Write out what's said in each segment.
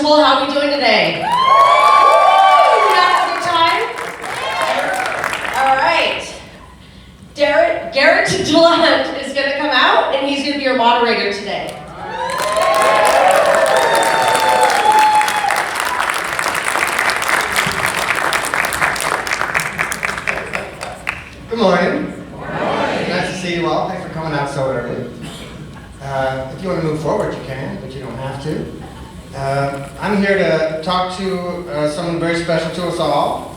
school. How are we doing today? You having a good time? All right. Garrett DeLunt is going to come out, and he's going to be your moderator today. Good morning. Nice to see you all. Thanks for coming out so early. If you want to move forward, you can, but you don't have to. I'm here to talk to someone very special to us all.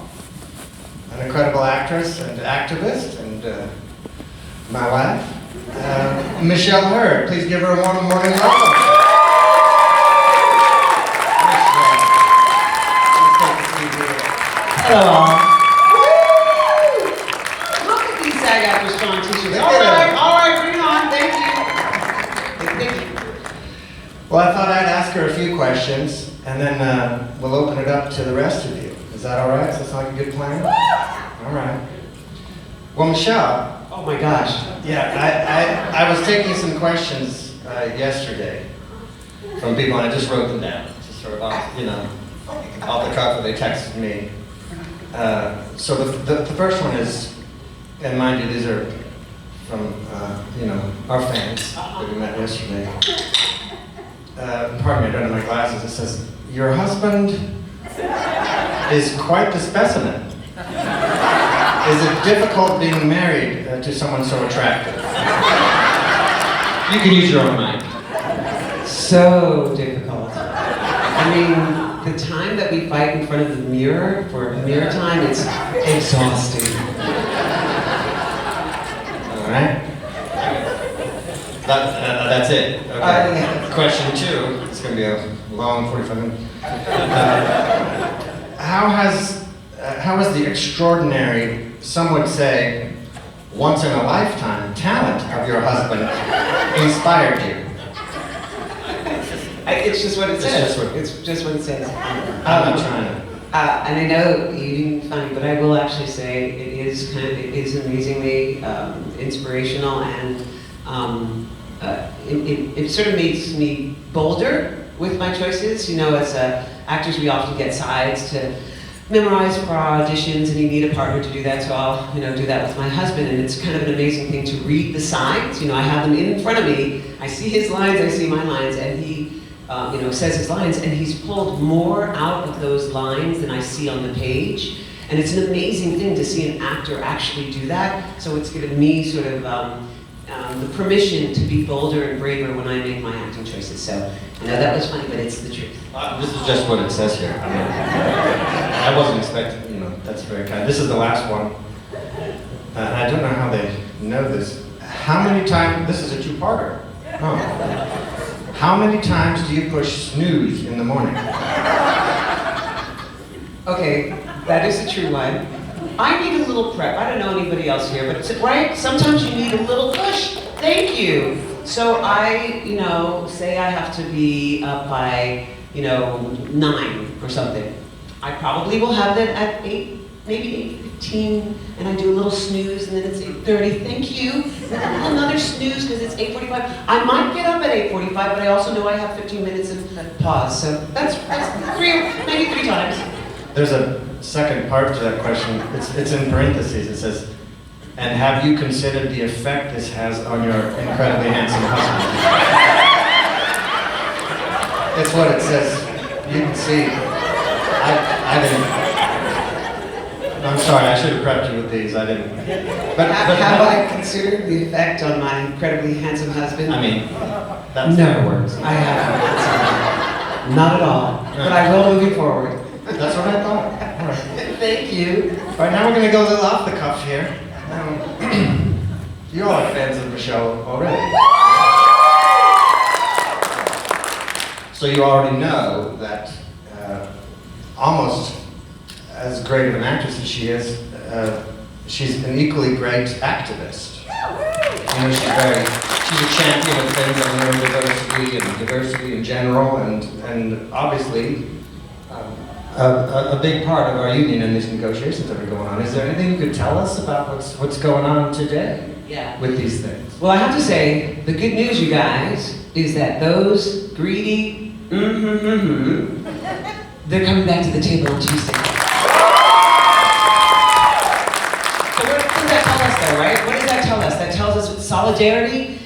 An incredible actress and activist, and my wife, Michelle Hurd. Please give her a warm morning welcome. Hello all. Look at these SAG After Strong t-shirts. All right, bring it on. Thank you. Well, I thought I'd ask her a few questions, and then we'll open it up to the rest of you. Is that all right? Does that sound like a good plan? All right. Well, Michelle. Oh my gosh. Yeah, I was taking some questions yesterday from people, and I just wrote them down. Just sort of off, off the cuff, they texted me. So the first one is, and mind you, these are from, our fans that we met yesterday. Pardon me, I don't have my glasses. It says, your husband is quite the specimen. Is it difficult being married to someone so attractive? You can use your own mic. So difficult. I mean, the time that we fight in front of the mirror for mirror time, it's exhausting. All right. That's it. Okay. Yeah. Question 2. It's going to be a long 45 minutes. How has the extraordinary, some would say, once in a lifetime talent of your husband inspired you? It's just what it says. It's just what it says. I'm not trying to. And I know you didn't find it, but I will actually say it is amazingly inspirational, and it sort of makes me bolder with my choices. As actors, we often get sides to memorize for our auditions, and you need a partner to do that. So I'll do that with my husband, and it's kind of an amazing thing to read the signs. I have them in front of me. I see his lines, I see my lines, and he says his lines, and he's pulled more out of those lines than I see on the page. And it's an amazing thing to see an actor actually do that. So it's given me sort of the permission to be bolder and braver when I make my acting choices. So I know that was funny, but it's the truth. This is just what it says here. I wasn't expecting, that's very kind. This is the last one. I don't know how they know this. How many times, this is a two-parter. Oh. How many times do you push snooze in the morning? Okay, that is a true one. I need a little prep. I don't know anybody else here, but right? Sometimes you need a little push. Thank you. So I, say I have to be up by, 9 or something. I probably will have that at 8, maybe 8:15, and I do a little snooze, and then it's 8:30. Thank you. Another snooze because it's 8:45. I might get up at 8:45, but I also know I have 15 minutes of pause. So that's maybe 3 times. There's a second part to that question. It's in parentheses. It says, and have you considered the effect this has on your incredibly handsome husband? It's what it says. You can see. I didn't. I'm sorry, I should have prepped you with these. I didn't. But have I considered the effect on my incredibly handsome husband? I mean, that's no words. I haven't. Not at all. But I will moving forward. That's what I thought. All right. Thank you. All right, now we're going to go a little off the cuff here. You all are fans of Michelle already. So you already know that almost as great of an actress as she is, she's an equally great activist. She's a champion of things on neurodiversity and diversity in general, and obviously a big part of our union in these negotiations that are going on. Is there anything you could tell us about what's going on today with these things? Well, I have to say, the good news, you guys, is that those greedy they're coming back to the table on Tuesday. So what does that tell us though, right? What does that tell us? That tells us solidarity,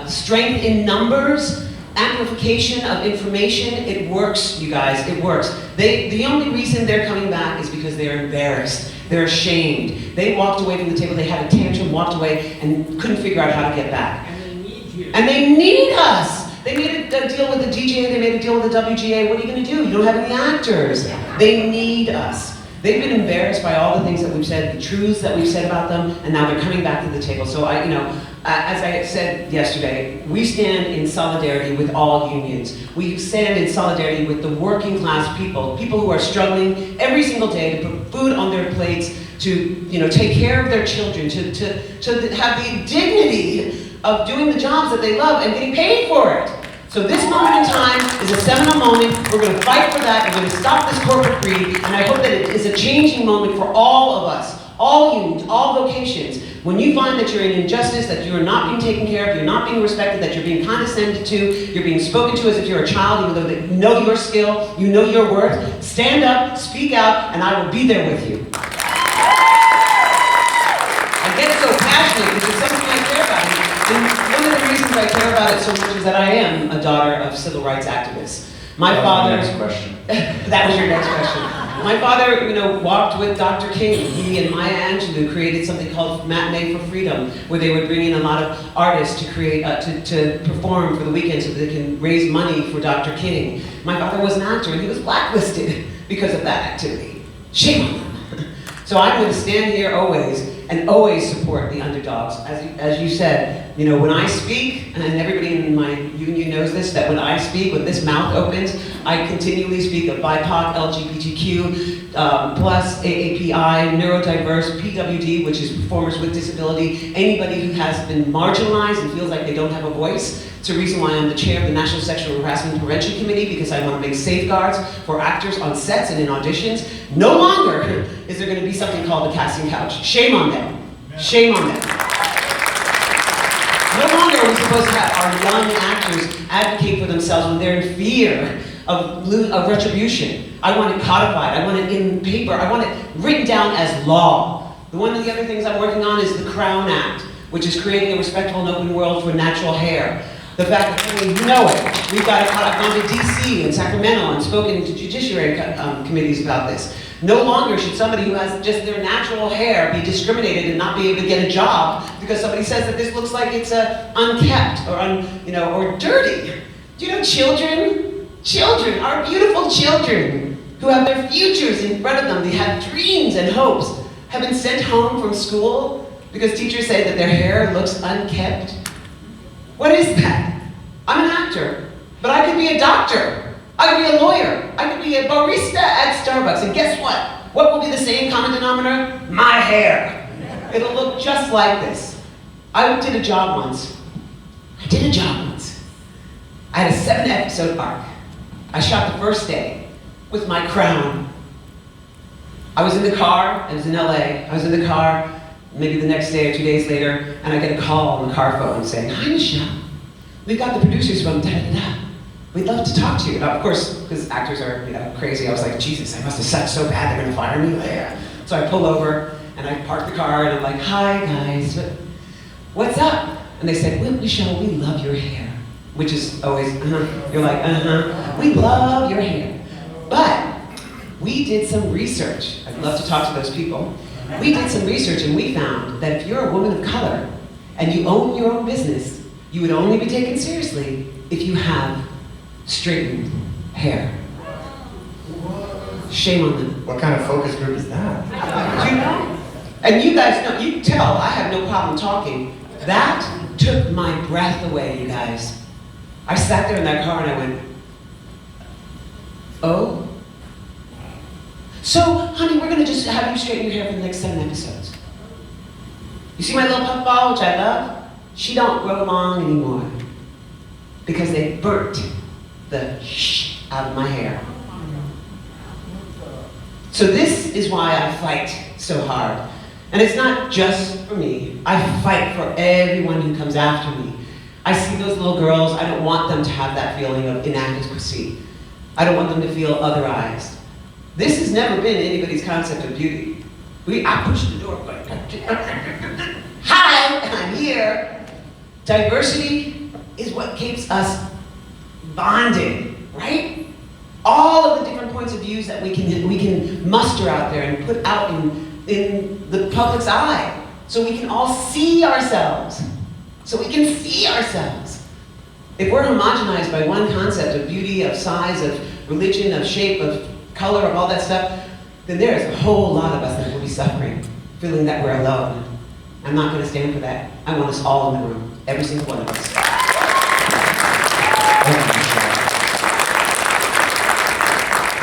strength in numbers, amplification of information. It works, you guys, it works. The only reason they're coming back is because they're embarrassed. They're ashamed. They walked away from the table, they had a tantrum, walked away, and couldn't figure out how to get back. And they need you. And they need us. They made a deal with the DJ, they made a deal with the WGA. What are you gonna do? You don't have any actors. They need us. They've been embarrassed by all the things that we've said, the truths that we've said about them, and now they're coming back to the table. So as I said yesterday, we stand in solidarity with all unions. We stand in solidarity with the working class people who are struggling every single day to put food on their plates, to take care of their children, to have the dignity of doing the jobs that they love and getting paid for it. So this moment in time is a seminal moment. We're going to fight for that. We're going to stop this corporate greed, and I hope that it is a changing moment for all of us, all unions, all vocations. When you find that you're in injustice, that you are not being taken care of, you're not being respected, that you're being condescended to, you're being spoken to as if you're a child, even though that you know your skill, you know your worth, stand up, speak out, and I will be there with you. I get so passionate because it's something I care about. And one of the reasons I care about it so much is that I am a daughter of civil rights activists. My father. Next question. That was your next question. My father, walked with Dr. King. He and Maya Angelou created something called Matinee for Freedom, where they would bring in a lot of artists to create, to perform for the weekend so that they can raise money for Dr. King. My father was an actor, and he was blacklisted because of that activity. Shame on them. So I'm going to stand here always and always support the underdogs. As you said, when I speak, and everybody in my union knows this, that when I speak, when this mouth opens, I continually speak of BIPOC, LGBTQ, plus AAPI, neurodiverse, PWD, which is performers with disability, anybody who has been marginalized and feels like they don't have a voice. It's a reason why I'm the chair of the National Sexual Harassment Prevention Committee, because I want to make safeguards for actors on sets and in auditions. No longer is there going to be something called the casting couch. Shame on them. Shame on them. No longer are we supposed to have our young actors advocate for themselves when they're in fear of retribution. I want it codified. I want it in paper. I want it written down as law. One of the other things I'm working on is the Crown Act, which is creating a respectable and open world for natural hair. The fact that we know it. We've got I've gone to DC and Sacramento and spoken to judiciary committees about this. No longer should somebody who has just their natural hair be discriminated and not be able to get a job because somebody says that this looks like it's unkept or or dirty. Do you know children? Children, our beautiful children who have their futures in front of them, they have dreams and hopes, have been sent home from school because teachers say that their hair looks unkept. What is that? I'm an actor, but I could be a doctor. I could be a lawyer. I could be a barista at Starbucks. And guess what? What will be the same common denominator? My hair. It'll look just like this. I did a job once. I had a 7-episode arc. I shot the first day with my crown. I was in the car. I was in LA. I was in the car. Maybe the next day or 2 days later, and I get a call on the car phone saying, "Hi, Michelle. We've got the producers from da-da-da-da. We'd love to talk to you." Now, of course, because actors are crazy, I was like, Jesus, I must have sucked so bad they're gonna fire me. Yeah. So I pull over, and I park the car, and I'm like, "Hi, guys. What's up?" And they said, "Well, Michelle, we love your hair." Which is always, You're like, We love your hair. But we did some research. I'd love to talk to those people. We did some research and we found that if you're a woman of color and you own your own business, you would only be taken seriously if you have straightened hair. Shame on them. What kind of focus group is that? Do you know? And you guys know, you can tell I have no problem talking. That took my breath away, you guys. I sat there in that car and I went, oh? So, honey, we're gonna just have you straighten your hair for the next 7 episodes. You see my little puffball, which I love? She don't grow long anymore because they burnt the shh out of my hair. So this is why I fight so hard. And it's not just for me. I fight for everyone who comes after me. I see those little girls, I don't want them to have that feeling of inadequacy. I don't want them to feel otherized. This has never been anybody's concept of beauty. I push the door, like, hi, I'm here. Diversity is what keeps us bonded, right? All of the different points of views that we can muster out there and put out in the public's eye, so we can all see ourselves. So we can see ourselves. If we're homogenized by one concept of beauty, of size, of religion, of shape, of color, of all that stuff, then there's a whole lot of us that will be suffering, feeling that we're alone. I'm not going to stand for that. I want us all in the room, every single one of us.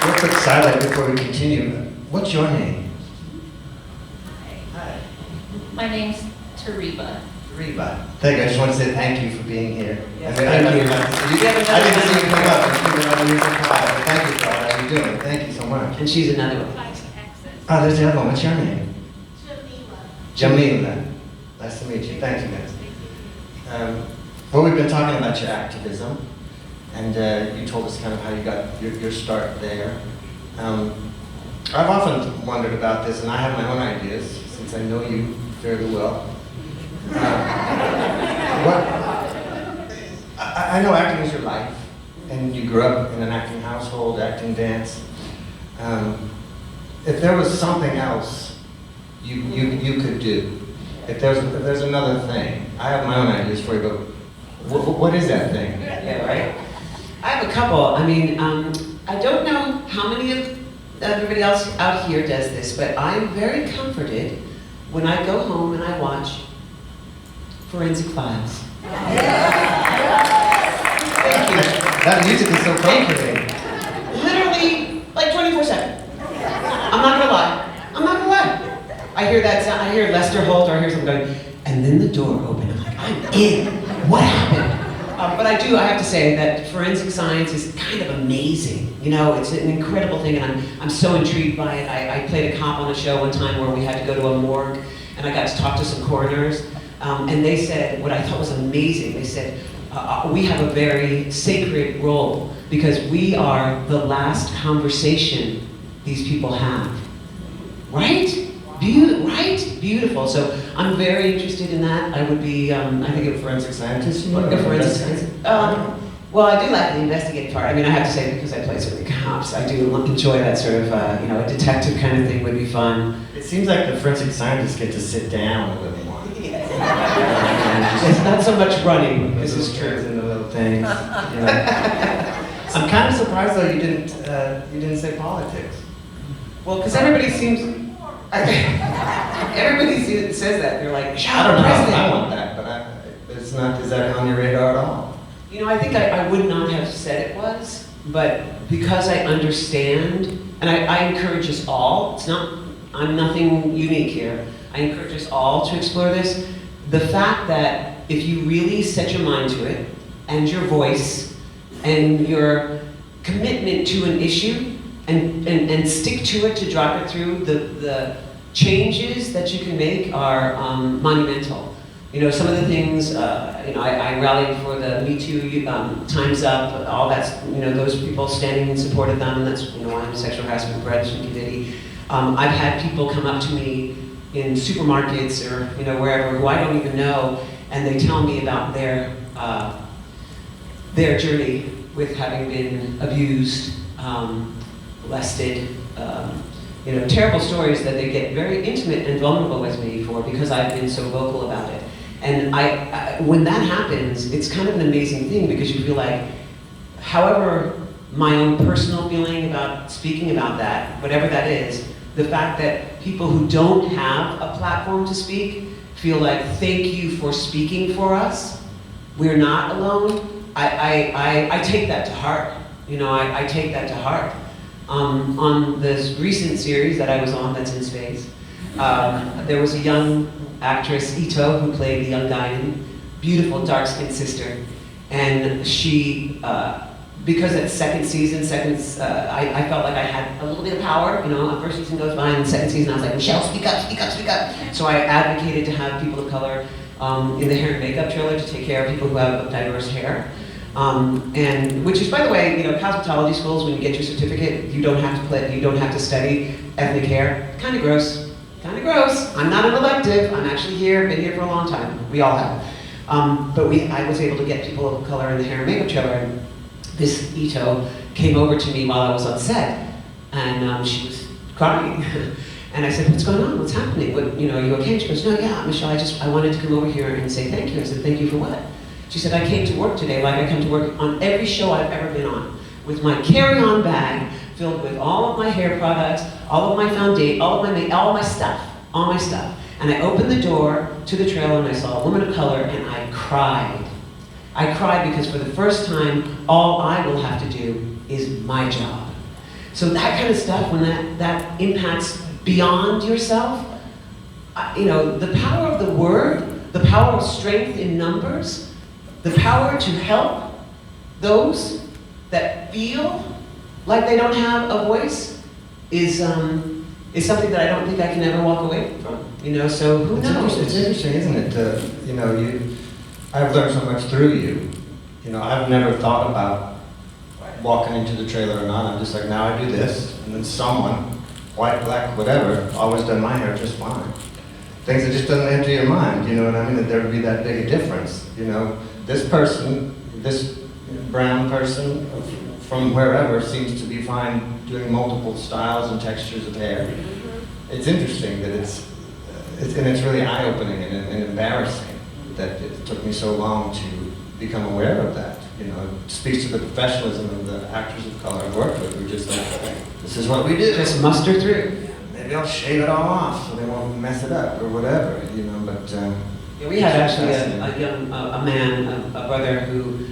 Real quick sidelight before we continue. What's your name? Hi. My name's Tariba. Reba. Thank you. I just want to say thank you for being here. Yes, I thank you. I didn't see you come up. I figured out you were so quiet. But thank you for all that you're doing. Thank you so much. And she's another one. Oh, there's the other one. What's your name? Jamila. Jamila. Nice to meet you. Thank you, guys. Well, we've been talking about your activism, and you told us kind of how you got your start there. I've often wondered about this, and I have my own ideas, since I know you fairly well. I know acting is your life, and you grew up in an acting household, acting, dance. If there was something else you could do, if there's another thing, I have my own ideas for you, but what is that thing? Yeah, right? I have a couple. I mean, I don't know how many of everybody else out here does this, but I'm very comforted when I go home and I watch Forensic Files. Thank you. That music is so comforting. Literally, like 24/7. I'm not gonna lie. I'm not gonna lie. I hear that sound, I hear Lester Holt, or I hear something going, and then the door opened. I'm like, I'm in. What happened? But I have to say that forensic science is kind of amazing. You know, it's an incredible thing, and I'm so intrigued by it. I played a cop on a show one time where we had to go to a morgue, and I got to talk to some coroners, and they said, what I thought was amazing, they said, we have a very sacred role because we are the last conversation these people have. Right? Right? Beautiful. So I'm very interested in that. I would be, I think A forensic scientist? a forensic scientist. Well, I do like the investigative part. I mean, I have to say, because I play so many cops, I do enjoy that sort of, a detective kind of thing would be fun. It seems like the forensic scientists get to sit down a little more. It's not so much running. This is true. And the little things. You know. I'm kind of surprised though you didn't say politics. Well, because everybody seems, everybody says that. They're like, I shout don't know. president. I want that, but it's not. Is that on your radar at all? You know, I think I would not have said it was, but because I understand, and I encourage us all, I'm nothing unique here, I encourage us all to explore this. The fact that if you really set your mind to it, and your voice, and your commitment to an issue, and stick to it to drive it through, the changes that you can make are monumental. You know, some of the things, I rallied for the Me Too, Time's Up, all that's, those people standing in support of them, and that's, why I'm sexual harassment prevention committee. I've had people come up to me in supermarkets or, wherever, who I don't even know, and they tell me about their journey with having been abused, molested, terrible stories that they get very intimate and vulnerable with me for because I've been so vocal about it. And when that happens, it's kind of an amazing thing because you feel like, however my own personal feeling about speaking about that, whatever that is, the fact that people who don't have a platform to speak feel like, thank you for speaking for us, we're not alone, I take that to heart. I take that to heart. On this recent series that I was on that's in space, there was a young actress, Ito, who played the young Guinan, beautiful dark-skinned sister, and she, because it's second season, I felt like I had a little bit of power, first season goes by, and the second season I was like, Michelle, speak up, speak up, speak up. So I advocated to have people of color in the hair and makeup trailer to take care of people who have diverse hair. And which is, by the way, cosmetology schools, when you get your certificate, you don't have to study ethnic hair. Kind of gross. Kind of gross. I'm not an elective. I'm actually here, been here for a long time. We all have. But I was able to get people of color in the hair and makeup trailer. And this Ito came over to me while I was on set, and she was crying. And I said, "What's going on? What's happening? What, you okay?" And she goes, "No, yeah, Michelle, I wanted to come over here and say thank you." I said, "Thank you for what?" She said, "I came to work today like I come to work on every show I've ever been on, with my carry-on bag filled with all of my hair products, all of my foundation, all my stuff. And I opened the door to the trailer and I saw a woman of color and I cried. I cried because for the first time, all I will have to do is my job." So that kind of stuff, when that impacts beyond yourself, the power of the word, the power of strength in numbers, the power to help those that feel like they don't have a voice is something that I don't think I can ever walk away from. So who knows? It's interesting, isn't it? I've learned so much through you. I've never thought about walking into the trailer or not. I'm just like, now I do this, and then someone, white, black, whatever, always done my hair just fine. Things that just doesn't enter your mind, you know what I mean? That there would be that big a difference. This person, this brown person from wherever seems to be fine doing multiple styles and textures of hair. It's interesting that it's really eye-opening and embarrassing that it took me so long to become aware of that. It speaks to the professionalism of the actors of color I've worked with. We're just like, this is what we do. Just muster through. Maybe I'll shave it all off so they won't mess it up or whatever, but... Yeah, we had actually a man, a brother who,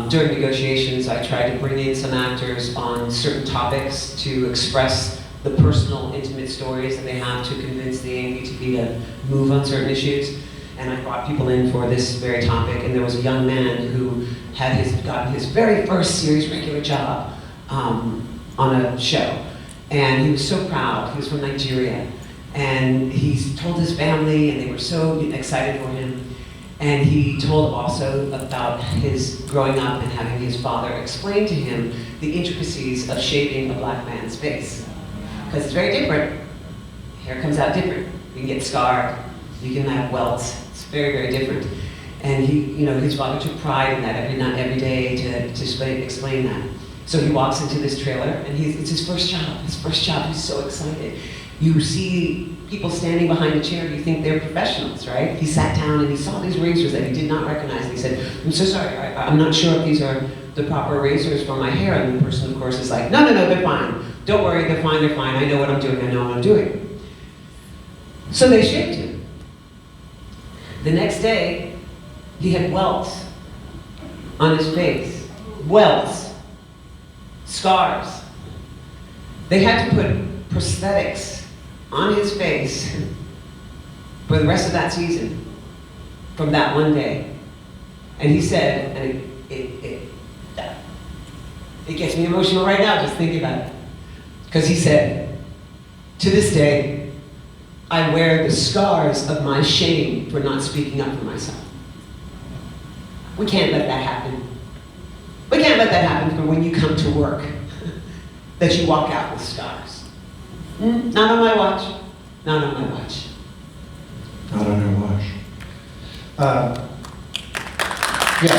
during negotiations, I tried to bring in some actors on certain topics to express the personal, intimate stories that they have to convince the AMPTP to move on certain issues. And I brought people in for this very topic, and there was a young man who had gotten his very first series regular job on a show. And he was so proud. He was from Nigeria. And he told his family, and they were so excited for him. And he told also about his growing up and having his father explain to him the intricacies of shaving a black man's face. Because it's very different. Hair comes out different. You can get scarred. You can have welts. It's very, very different. And his father took pride in that every day to explain that. So he walks into this trailer, and it's his first job. He's so excited. You see people standing behind a chair, you think they're professionals, right? He sat down and he saw these razors that he did not recognize. And he said, "I'm so sorry, I'm not sure if these are the proper razors for my hair." And the person, of course, is like, no, they're fine. Don't worry, they're fine. I know what I'm doing. So they shaved him. The next day, he had welts on his face. Welts. Scars. They had to put prosthetics on his face for the rest of that season, from that one day. And he said, and it gets me emotional right now just thinking about it, because he said, "To this day, I wear the scars of my shame for not speaking up for myself." We can't let that happen. We can't let that happen for when you come to work, that you walk out with scars. Not on my watch. Not on my watch. Not on her watch. Yes.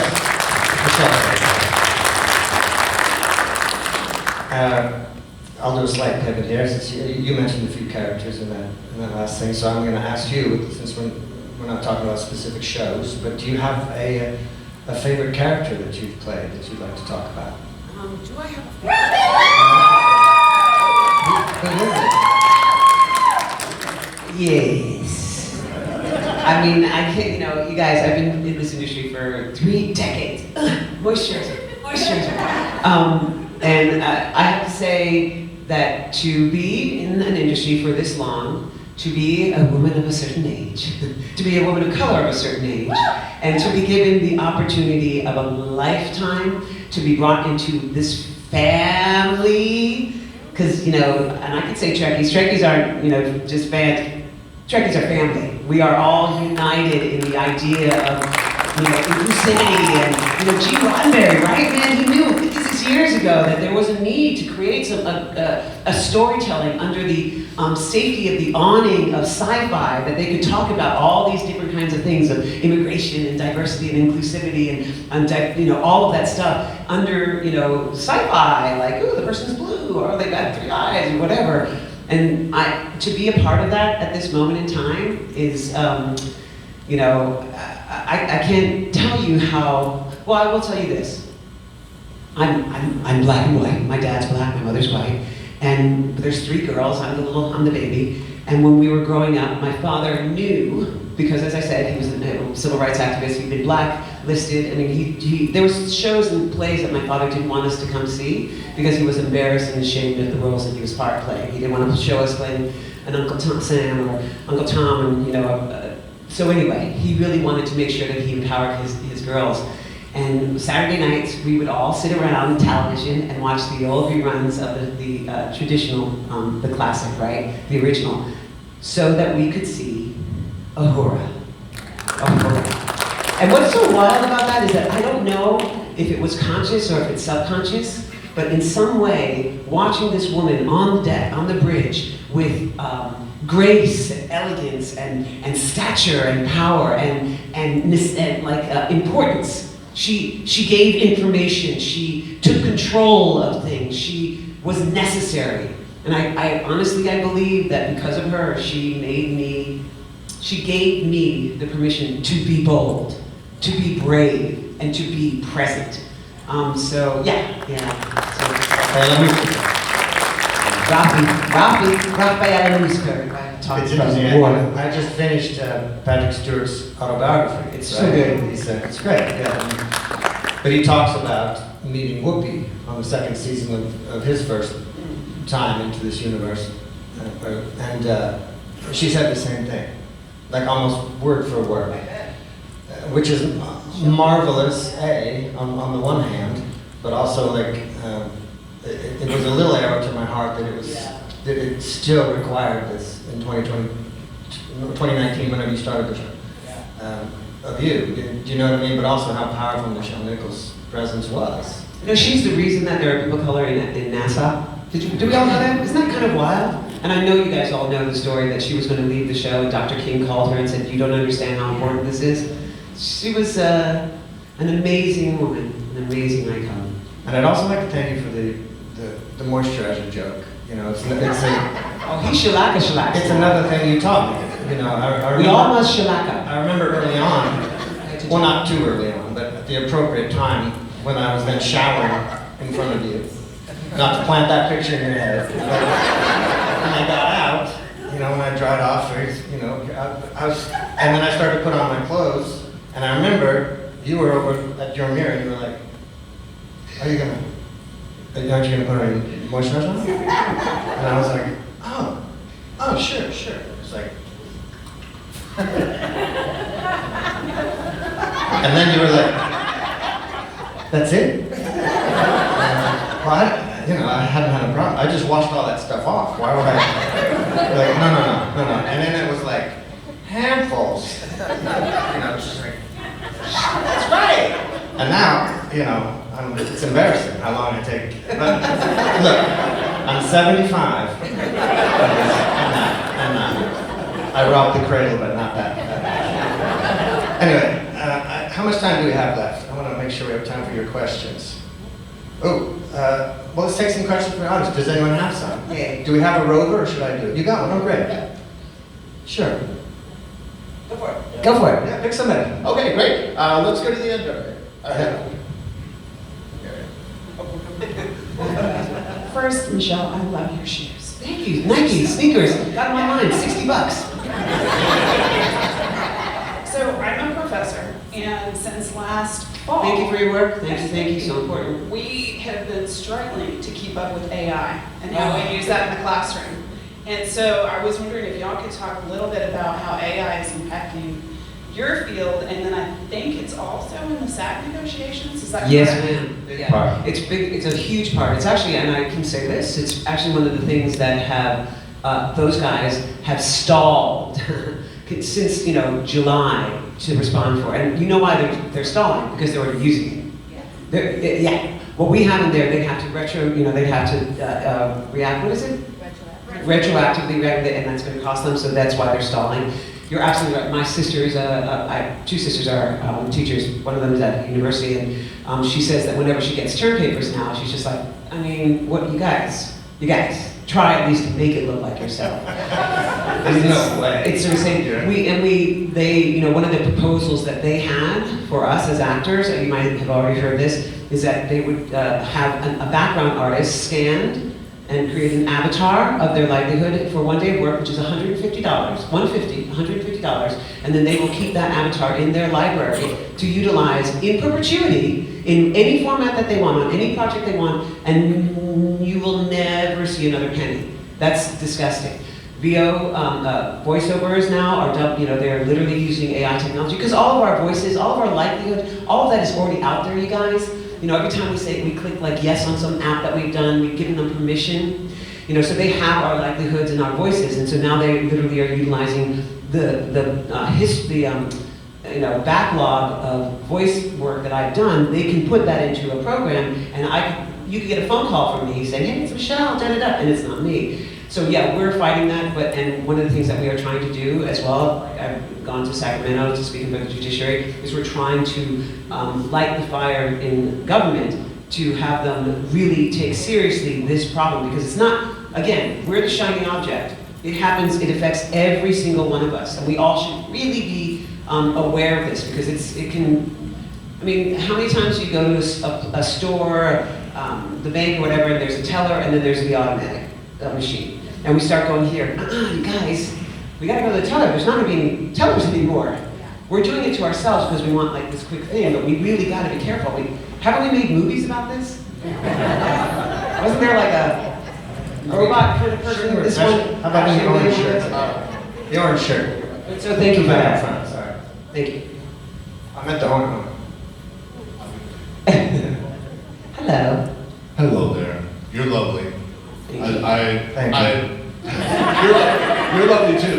I'll do a slight pivot here, since you mentioned a few characters in that last thing, so I'm going to ask you, since we're not talking about specific shows, but do you have a favorite character that you've played that you'd like to talk about? Do I have a favorite? Yes. I mean, I can't, you guys, I've been in this industry for 3 decades. Moisturizer. And I have to say that to be in an industry for this long, to be a woman of a certain age, to be a woman of color of a certain age, and to be given the opportunity of a lifetime to be brought into this family, because, and I could say Trekkies. Trekkies aren't, just fans. Trekkies are family. We are all united in the idea of inclusivity and, Gene Roddenberry, right, man? He knew 56 years ago that there was a need to create a storytelling under the safety of the awning of sci-fi, that they could talk about all these different kinds of things of immigration and diversity and inclusivity and all of that stuff under, sci-fi, like, ooh, the person's blue, or they got 3 eyes, or whatever. And to be a part of that at this moment in time is, I can't tell you how. Well, I will tell you this. I'm black and white. My dad's black, my mother's white, and there's 3 girls. I'm the baby. And when we were growing up, my father knew, because as I said, he was a civil rights activist. He'd been blacklisted. I mean, there was shows and plays that my father didn't want us to come see because he was embarrassed and ashamed of the roles that he was playing. He didn't want to show us playing an Uncle Sam or Uncle Tom, and so anyway, he really wanted to make sure that he empowered his girls. And Saturday nights, we would all sit around television and watch the old reruns of the traditional, the classic, right? The original, so that we could see Uhura. And what's so wild about that is that I don't know if it was conscious or if it's subconscious, but in some way, watching this woman on the deck, on the bridge, with grace and elegance and stature and power and importance. She gave information, she took control of things, she was necessary. And I honestly believe that because of her, she gave me the permission to be bold, to be brave, and to be present. So Raffi Musiker. It's interesting. I just finished Patrick Stewart's autobiography. It's so good. It's great. Yeah. But he talks about meeting Whoopi on the 2nd season of his first time into this universe, and she said the same thing, like almost word for word, which is marvelous. On the one hand, but also like it was a little arrow to my heart that it still required this in 2019, whenever you started the show, of you. Do you know what I mean? But also how powerful Michelle Nichols' presence was. She's the reason that there are people of color in NASA. Do we all know that? Isn't that kind of wild? And I know you guys all know the story that she was going to leave the show, and Dr. King called her and said, "You don't understand how important this is." She was an amazing woman, an amazing icon. And I'd also like to thank you for the moisturizer joke. He shellacka. It's another thing you taught me. I remember, we all must shellacka. I remember early on, well, not too early on, but at the appropriate time when I was then showering in front of you. Not to plant that picture in your head. But when I got out, when I dried off, I was, and then I started to put on my clothes, and I remember you were over at your mirror and you were like, aren't you gonna put any moisturizer on? And I was like, oh, sure. It's like, and then you were like, that's it? Well, I haven't had a problem. I just washed all that stuff off. Why would I? Like, no. And then it was like, handfuls. It's just like, that's right. And now, it's embarrassing how long I take. But look, I'm 75. I'm not. I robbed the cradle, but not that. Anyway, how much time do we have left? I want to make sure we have time for your questions. Well, let's take some questions from the audience. Does anyone have some? Yeah. Do we have a rover, or should I do it? You got one? Oh, great. Sure. Go for it. Go for it. Yeah, pick somebody. Okay, great. Let's go to the end of it. First, Michelle, I love your shoes. Thank you. Nike sneakers. Got them online. $60. So I'm a professor, and since last fall, Thank you for your work. Thank you. So important. we have been struggling to keep up with AI and how we use that in the classroom. And so I was wondering if y'all could talk a little bit about how AI is impacting your field, and then I think it's also in the SAG negotiations. Is that correct? Yes, ma'am. Yeah. It's big. It's a huge part. It's actually, and I can say this, it's actually one of the things that those guys have stalled since July to respond for. And you know why they're stalling? Because they're already using it. Yeah. What we have in there, they have to they'd have to react, what is it? Retroactively react, and that's going to cost them, so that's why they're stalling. You're absolutely right. My sister is two sisters are teachers. One of them is at university, and she says that whenever she gets term papers now, she's just like, I mean, what you guys, try at least to make it look like yourself. There's no way. It's sort of saying, one of the proposals that they had for us as actors, and you might have already heard this, is that they would have a background artist scanned and create an avatar of their livelihood for one day of work, which is $150, $150, and then they will keep that avatar in their library to utilize in perpetuity in any format that they want, on any project they want, and you will never see another penny. That's disgusting. VO voiceovers now are dubbed, they're literally using AI technology, because all of our voices, all of our likelihood, all of that is already out there, you guys. Every time we click like yes on some app that we've done, we've given them permission, so they have our likelihoods and our voices, and so now they literally are utilizing the backlog of voice work that I've done. They can put that into a program, and you could get a phone call from me saying, hey, it's Michelle, and it's not me. So yeah, we're fighting that, and one of the things that we are trying to do as well, like I've gone to Sacramento to speak about the judiciary, is we're trying to light the fire in government to have them really take seriously this problem, because it's not, again, we're the shiny object. It affects every single one of us, and we all should really be aware of this, because it can, how many times do you go to a store, the bank or whatever, and there's a teller, and then there's the automatic machine. And we start going here, you guys, we gotta go to the teller. There's not gonna be any tellers anymore. We're doing it to ourselves because we want like this quick thing, but we really gotta be careful. Haven't we made movies about this? Wasn't there like a robot kind of person? Sure. This one? How about the orange shirt? The orange shirt. So thank you for Right up that. front, sorry. Thank you. I meant the owner. Hello. Hello there. You're lovely. Thank you. Thank you. You're lovely too.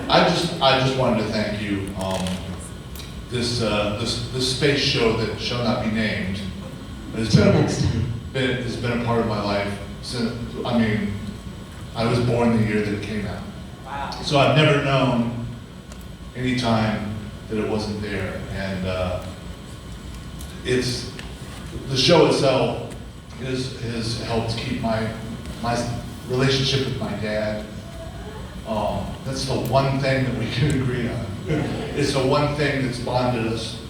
I just wanted to thank you. This space show that shall not be named has been a part of my life since. I was born the year that it came out. Wow. So I've never known any time that it wasn't there, and the show itself has helped keep my relationship with my dad. That's the one thing that we can agree on. It's the one thing that's bonded us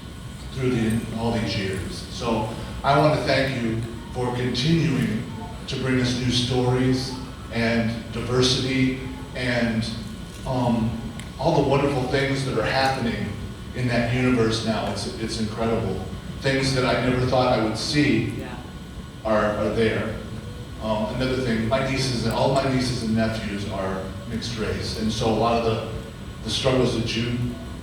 through all these years. So I want to thank you for continuing to bring us new stories and diversity and all the wonderful things that are happening in that universe now. It's incredible. Things that I never thought I would see are there. Another thing, all my nieces and nephews are mixed race, and so a lot of the struggles that you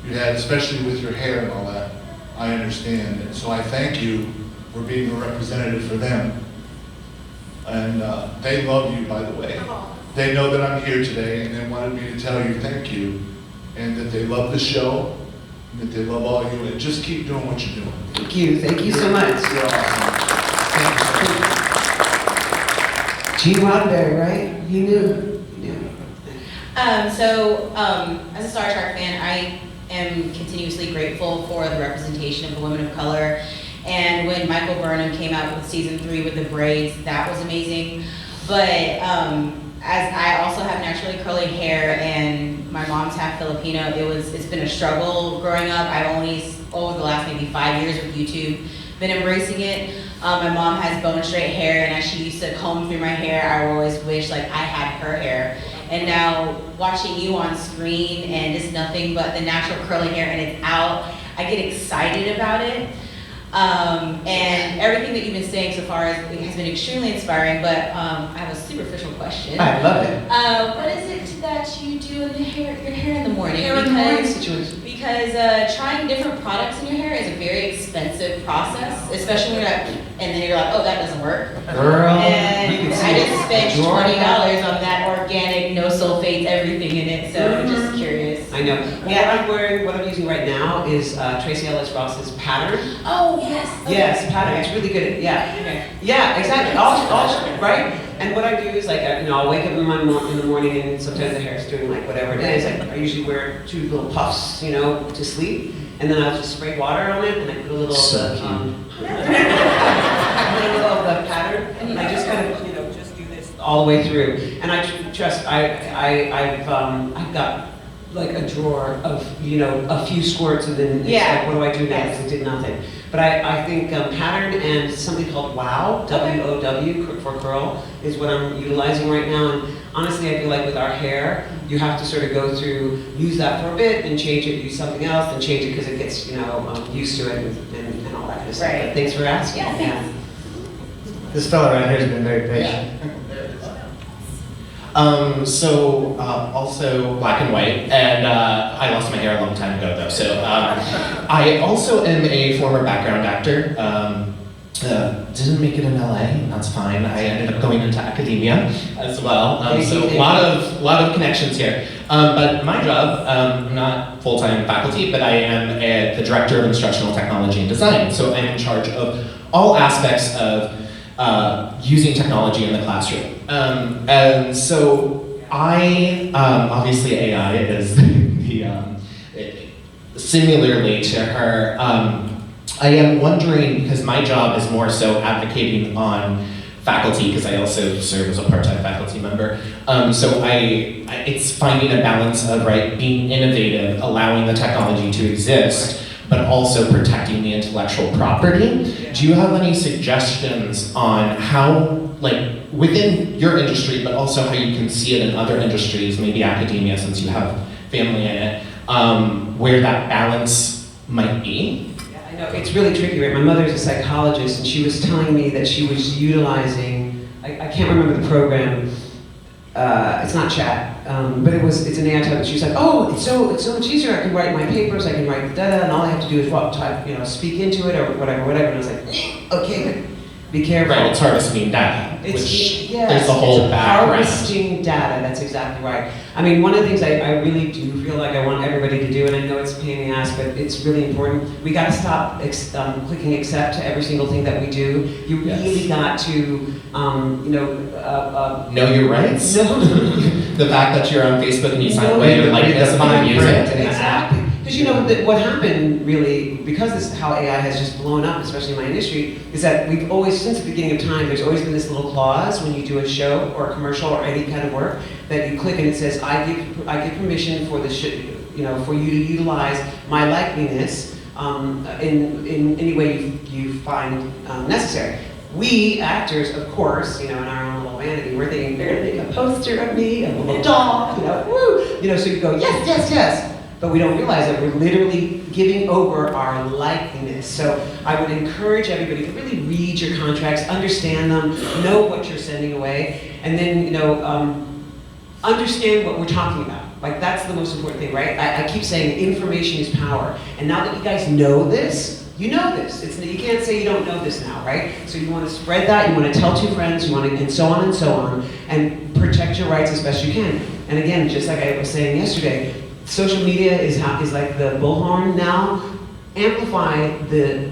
had, especially with your hair and all that, I understand. And so I thank you for being a representative for them. And they love you, by the way. They know that I'm here today, and they wanted me to tell you thank you, and that they love the show, and that they love all of you, and just keep doing what you're doing. Thank you so much. You're awesome. Gene Roddenberry, right? You knew. As a Star Trek fan, I am continuously grateful for the representation of the women of color. And when Michael Burnham came out with season 3 with the braids, that was amazing. But as I also have naturally curly hair and my mom's half Filipino, it's been a struggle growing up. I've only, over the last maybe 5 years with YouTube, been embracing it. My mom has bone straight hair, and as she used to comb through my hair, I always wished like I had her hair. And now watching you on screen and it's nothing but the natural curly hair and it's out, I get excited about it. And everything that you've been saying so far has been extremely inspiring, but I have a superficial question. I love it. What is it that you do in your hair in the morning? Hair in the morning situation. Because trying different products in your hair is a very expensive process, especially when and then you're like, oh, that doesn't work. Girl, And I just spent $20 on that organic, no sulfates, everything in it, so I'm just curious. I I know. What I'm using right now is Tracy Ellis Ross's pattern. Oh, yes. Okay. Yes, pattern. It's really good. Yeah. Okay. Yeah, exactly. Right? And what I do is like, I'll wake up in the morning and sometimes the hair's doing like whatever it is. I usually wear 2 little puffs, to sleep. And then I'll just spray water on it and I put a little So put a little of the pattern and I just kind of, just do this all the way through. And I trust, I've got like a drawer of, a few squirts and then it's like, what do I do now? Because I did nothing. But I think pattern and something called WOW, W-O-W for curl, is what I'm utilizing right now. And honestly, I feel like with our hair, you have to sort of go through, use that for a bit, and change it, use something else, and change it because it gets, used to it and all that kind of stuff. Right. But thanks for asking. Yeah, thanks. This fella right here has been very patient. Also black and white, and I lost my hair a long time ago though, so I also am a former background actor. Didn't make it in LA, and that's fine. I ended up going into academia as well, so a lot of connections here. But my job, I'm not full-time faculty, but I am the director of instructional technology and design, so I'm in charge of all aspects of using technology in the classroom. And so I, obviously AI is similarly to her, I am wondering, because my job is more so advocating on faculty, because I also serve as a part-time faculty member. So it's finding a balance of, being innovative, allowing the technology to exist, but also protecting the intellectual property. Do you have any suggestions on how, within your industry, but also how you can see it in other industries, maybe academia, since you have family in it, where that balance might be? I know, it's really tricky, right? My mother's a psychologist, and she was telling me that she was utilizing, I can't remember the program, it's not chat, but it's an AI type, and she's like, oh, it's so much easier, I can write my papers, I can write data, and all I have to do is type, speak into it, or whatever, and I was like, okay, be careful. Right, it's harvesting data, which there's the it's whole background. Harvesting data, that's exactly right. I mean, one of the things I really do feel like I want everybody to do, and I know it's a pain in the ass, but it's really important. We got to stop clicking accept to every single thing that we do. You really got to, know your rights? No. The fact that you're on Facebook and you sign away your likeness and your music. Exactly. Because what happened really, because this is how AI has just blown up, especially in my industry, is that we've always, since the beginning of time, there's always been this little clause when you do a show or a commercial or any kind of work that you click and it says, I give permission for the for you to utilize my likeliness in any way you find necessary. We actors, of course, in our own little vanity, we're thinking they're gonna make a poster of me, a little doll, woo, so you go yes, yes, yes. But we don't realize that we're literally giving over our likeness. So I would encourage everybody to really read your contracts, understand them, know what you're sending away, and then understand what we're talking about. That's the most important thing, right? I keep saying information is power. And now that you guys know this, you know this. You can't say you don't know this now, right? So you want to spread that, you want to tell 2 friends, you want to, and so on, and protect your rights as best you can. And again, just like I was saying yesterday, social media is like the bullhorn now. Amplify to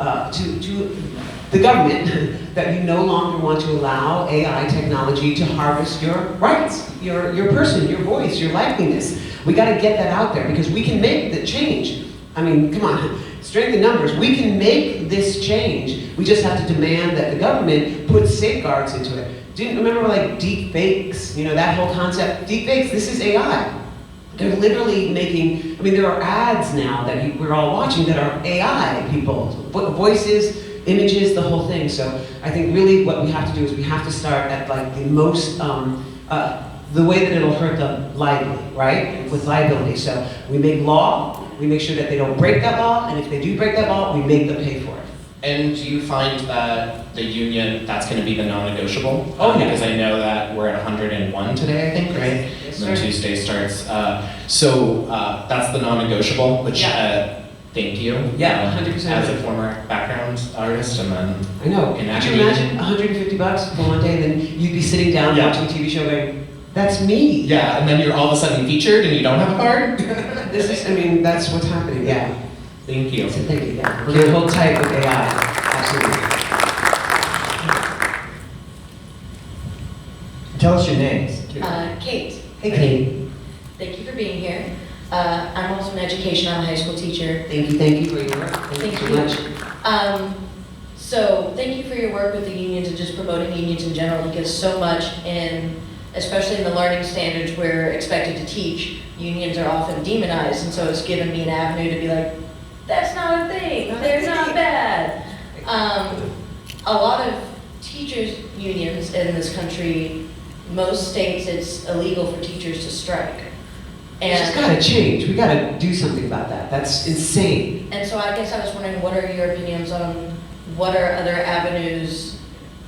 the government that you no longer want to allow AI technology to harvest your rights, your person, your voice, your likeness. We got to get that out there because we can make the change. I mean, come on, strength in numbers. We can make this change. We just have to demand that the government put safeguards into it. Didn't remember deep fakes? That whole concept. Deep fakes. This is AI. They're literally making, there are ads now that we're all watching that are AI people, voices, images, the whole thing. So I think really what we have to do is we have to start at the most, the way that it'll hurt them liably, right? With liability. So we make law, we make sure that they don't break that law, and if they do break that law, we make them pay for it. And do you find that the union, that's going to be the non-negotiable? Oh, yeah. Because I know that we're at 101 today, I think, right? Yes, and then sir. Tuesday starts. So that's the non-negotiable, which thank you. Yeah, 100%. As a former background artist, and then I know. in Could you academia. imagine $150 for one day, and then you'd be sitting down watching a TV show going, That's me. Yeah, and then you're all of a sudden featured and you don't have a card? That's what's happening, yeah. Thank you. So thank you, yeah. We're gonna hold tight with AI, absolutely. Tell us your names. Kate, Hey, Kate. thank you for being here. I'm also an education, I'm a high school teacher. Thank you for your work. Thank you so much. So thank you for your work with the unions and just promoting unions in general, because so much especially in the learning standards we're expected to teach, unions are often demonized, and so it's given me an avenue to be like, that's not a thing, they're not bad. A lot of teachers' unions in this country, most states it's illegal for teachers to strike. It's gotta change. We gotta do something about that. That's insane. And so I guess I was wondering, what are your opinions on what are other avenues,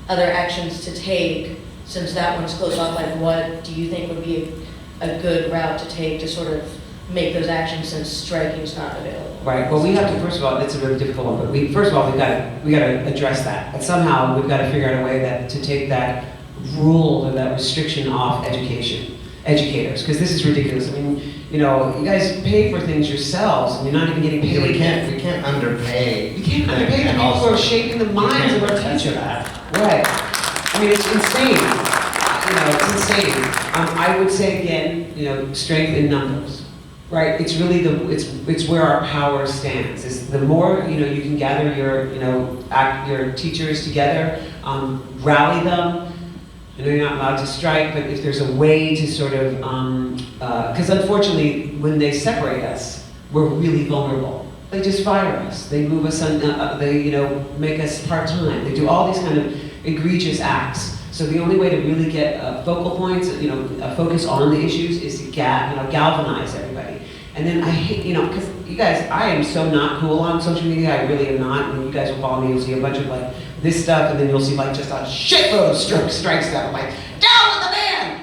other actions to take, since that one's closed off? Like, what do you think would be a good route to take to sort of make those actions, since striking's not available? Right. Well, we have to, first of all, it's a really difficult one, but we've got to address that. And somehow we've got to figure out a way to take that rule or that restriction off educators, because this is ridiculous. I mean, you guys pay for things yourselves, and you're not even getting paid. We can't underpay. You can't underpay the people who are shaping the minds of our teachers. Right. I mean, it's insane. It's insane. I would say again, strength in numbers. Right. It's really it's where our power stands. Is the more you can gather your teachers together, rally them. I know you're not allowed to strike, but if there's a way to sort of, because unfortunately, when they separate us, we're really vulnerable. They just fire us. They move us on. They make us part-time. They do all these kind of egregious acts. So the only way to really get focal points, a focus on the issues, is to galvanize everybody. And then I hate, because you guys, I am so not cool on social media. I really am not. When you guys will follow me, you'll see a bunch of this stuff, and then you'll see just a shitload of strike stuff. I'm like, down with the man!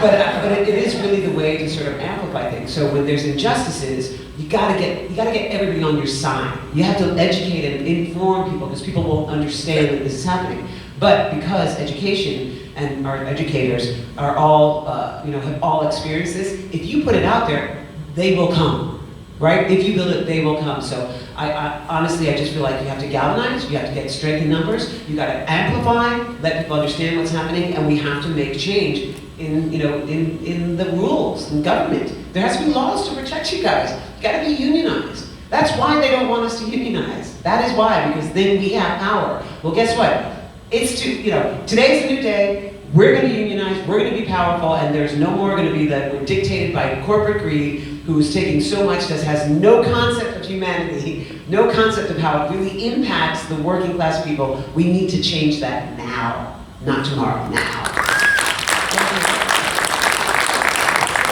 But it is really the way to sort of amplify things. So when there's injustices, you gotta get everybody on your side. You have to educate and inform people, because people won't understand that this is happening. But because education and our educators are all, have all experienced this, if you put it out there, they will come. Right? If you build it, they will come. So I honestly, I just feel like you have to galvanize, you have to get strength in numbers, you got to amplify, let people understand what's happening, and we have to make change in the rules in government. There has to be laws to protect you guys. You got to be unionized. That's why they don't want us to unionize. That is why, because then we have power. Well, guess what? Today's a new day. We're going to unionize. We're going to be powerful, and there's no more going to be that we're dictated by corporate greed, who's taking so much that has no concept of humanity, no concept of how it really impacts the working class people. We need to change that now, not tomorrow, now.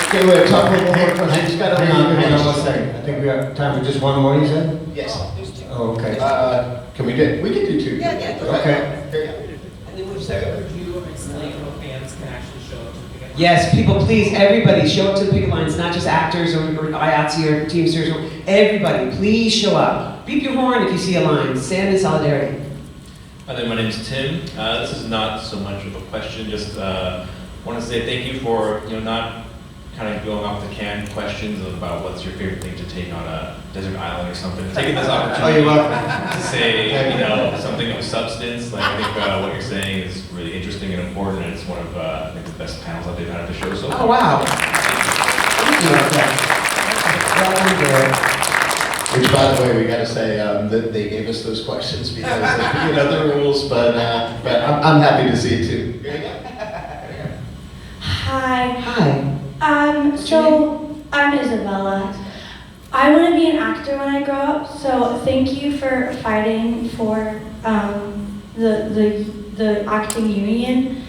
Okay, wait, talk a little more. Hang on 1 second. I think we have time for just one more, you said? Yes. Oh, okay. We can do two. Yeah. Okay. And then we'll Could you explain how fans can actually show up to the picket line? Yes, people, please, everybody, show up to the picket lines, not just actors or IATSE or Teamsters, everybody, please show up. Beep your horn if you see a line, stand in solidarity. Hi there, my name's Tim. This is not so much of a question, just want to say thank you for not kind of going off the canned questions about what's your favorite thing to take on a desert island or something. Taking this opportunity to say something of substance. Like, I think what you're saying is really interesting and important, and it's one of I think the best panels that they've had at the show so far. Oh wow! Thank you. Which, by the way, we got to say that they gave us those questions because the rules, but I'm happy to see it too. Here you go. Hi. Hi. So I'm Isabella. I want to be an actor when I grow up. So thank you for fighting for the acting union.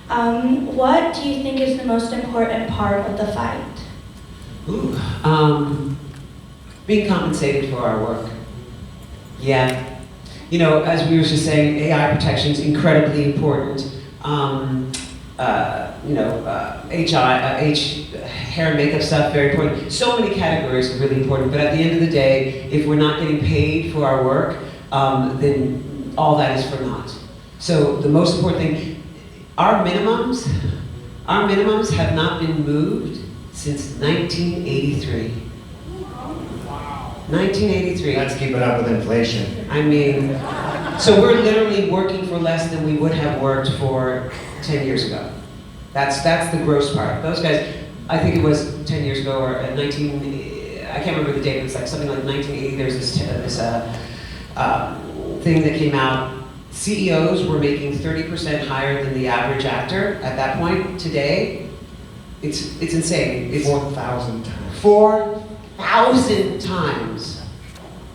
What do you think is the most important part of the fight? Being compensated for our work. Yeah. As we were just saying, AI protection is incredibly important. Hair and makeup stuff, very important. So many categories are really important, but at the end of the day, if we're not getting paid for our work, then all that is for naught. So the most important thing, our minimums Our minimums have not been moved since 1983. 1983. That's keeping up with inflation. I mean, so we're literally working for less than we would have worked for 10 years ago. That's the gross part. Those guys, I think it was 10 years ago or 19, I can't remember the date, it was like something like 1980, there's this thing that came out. CEOs were making 30% higher than the average actor at that point. Today, it's insane. It's 4,000 times. 4,000 times.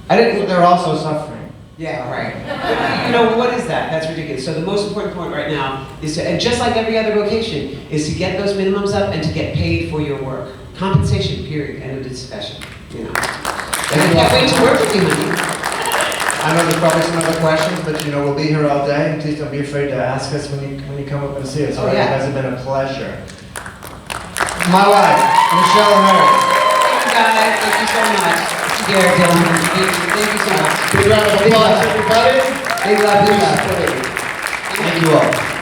I didn't. They're also suffering. Yeah, right. But, you know, what is that? That's ridiculous. So the most important point right now is to, and just like every other vocation, is to get those minimums up and to get paid for your work. Compensation, period. End of discussion. You know. And I can't wait to work with you, honey. I know there's probably some other questions, but you know, we'll be here all day. Please don't be afraid to ask us when you come up and see us. Oh, yeah. It has been a pleasure. My wife, Michelle Hurd. Thank you, guys. Thank you so much. Daredevil. Thank you so much. Big round of applause, everybody. Big love, big love. Thank you all.